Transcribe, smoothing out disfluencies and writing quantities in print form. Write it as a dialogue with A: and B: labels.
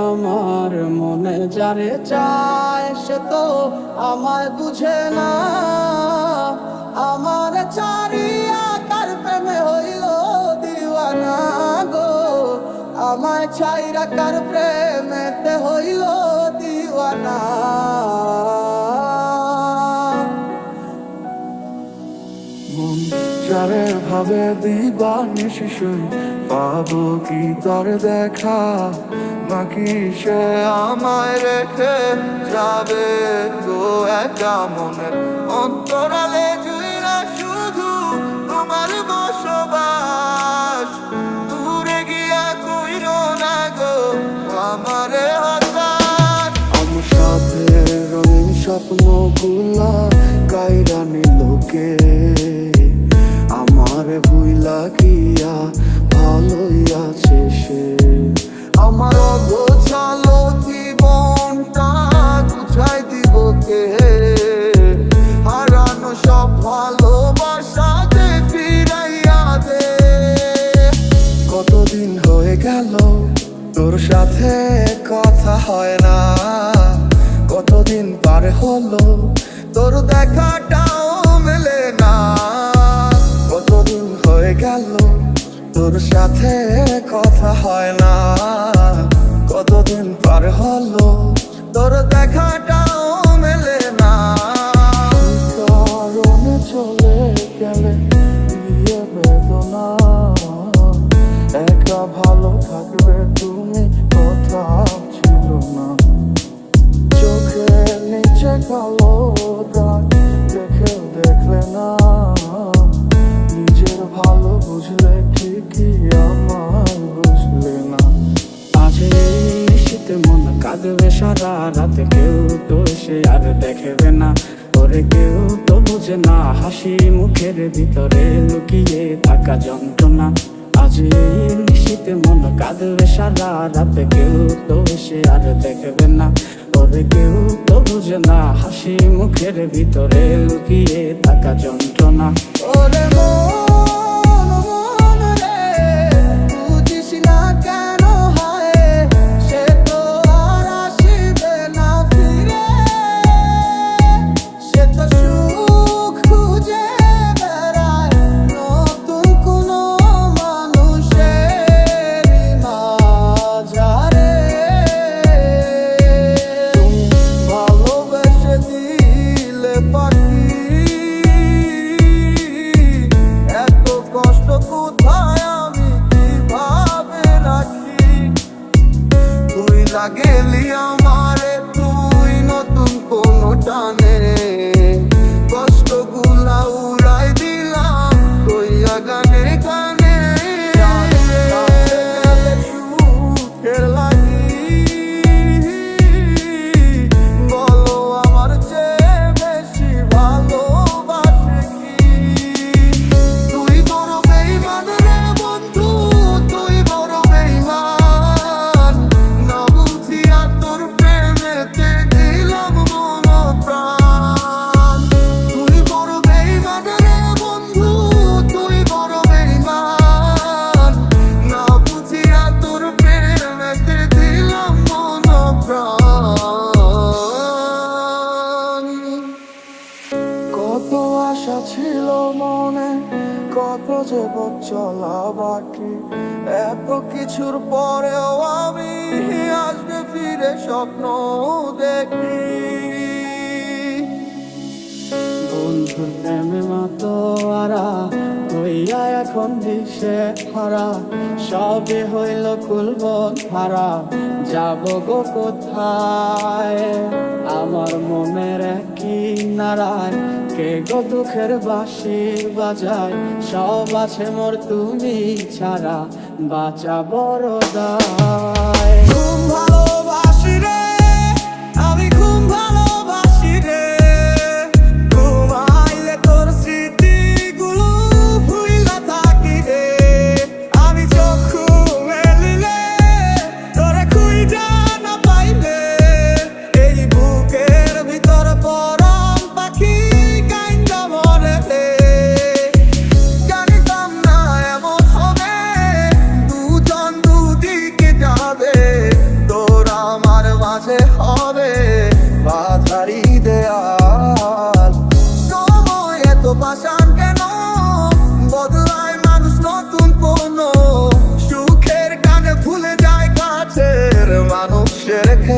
A: আমার মনে যারে চায় সে তো আমায় বুঝে না। আমার চারিয়া কার প্রেমে হইল দিওয়ানা গো, আমায় ছাইরা কার প্রেমেতে হইল দিওয়ানা।
B: মন যারে ভাবে দিবানিশি শুই, পাবো কি তার দেখা, নাকি সে আমায় রেখে যাবে গো একা মনের অন্তরালে জুইরা শুধু তোমার বসবাস। দূরে গিয়া কইরো না গো আমারে হতাশ। আমার সাথে রঙিন স্বপ্নগুলা কাইরা নিল কে, আমার ভুইলা গিয়া ভালোই আছে সে। আমার অগোছালো জীবনটা গুছাই দিব কে, হারানো সব ভালোবাসা যে ফিরাইয়া দে। কতদিন হয়ে গেল তোর সাথে কথা হয় না, কতদিন পার হলো তোর দেখাটাও মেলে না। কতদিন হয়ে গেল তোর সাথে কথা হয় না, কতদিন পার হলো তোর দেখাটাও মেলে না। কারণে চলে গেলে দিয়ে বেদনা, একা ভালো থাকবে তুমি কথা ছিল না। চোখের নিচে কালো দাগ দেখেও দেখলে না, নিজের ভালো বুঝলে ঠিকই আমার বুঝলে না।
A: আজ এই শীতে মন কাঁদবে সারা রাতে, কেউ তো সে আর দেখবে না। ওরে কেউ তো বুঝে না হাসি মুখের ভিতরে লুকিয়ে থাকা যন্ত্রণা। আজ এই শীতে মন কাঁদবে সারা রাতে, কেউ তো সে আর দেখবে না। ওরে কেউ তো বুঝে না হাসি মুখের ভিতরে লুকিয়ে থাকা যন্ত্রণা। ওরে মন মন রে, বুঝিস না কেন হয় সে তো আর আসিবে না ফিরে। সে তো সুখ খুঁজে বেড়ায় নতুন কোনো মানুষের মাঝারে।
B: তুমি ভালোবেসে দিলে পাখি, এত কষ্ট কোথায় আমি কিভাবে রাখি। তুই লাগেলি আমারে, তুই নতুন কোনো টানে রে, কষ্টগুলা উড়াই দিলাম কইয়া গানে গানে। সুখের লাগি বলো আমার চেয়ে বেশি ভালোবাসে কি। তুই বড় বেইমান রে বন্ধু, তুই বড় বেইমান, না বুঝিয়া তোর প্রেমেতে দিলাম মন প্রাণ। তুই বড় বেইমান রে বন্ধু, তুই বড় বেইমান, না বুঝিয়া তোর প্রেমেতে দিলাম মন প্রাণ। কত আশা ছিল মনে, কত যে পথ চলা বাকি, এত কিছুর পরেও আমি আসবে ফিরে স্বপ্ন দেখি।
A: বন্ধুর প্রেমে মাতোয়ারা হইয়া এখন দিশে হারা, সবে হইল কুলবন হারা, যাব গো কোথায়। আমার মনের কি নারায় কে গো দুঃখের বাঁশি বাজায়, সব আছে মোর তুমি ছাড়া বাঁচা বড় দায়।
B: খুব ভালোবাসি রে, আমি খুব ভালোবাসি রে, ঘুমাইলে তোর স্মৃতিগুলো ভুইলা থাকি রে। আমি চক্ষু মেলিলে তোরে খুঁজা না পাইলে, এই বুকের ভিতর পরাণ পাখি কাইন্দা মরে রে। জানিতাম না এমন হবে, দুজন দুদিকে যা পুষে রেখে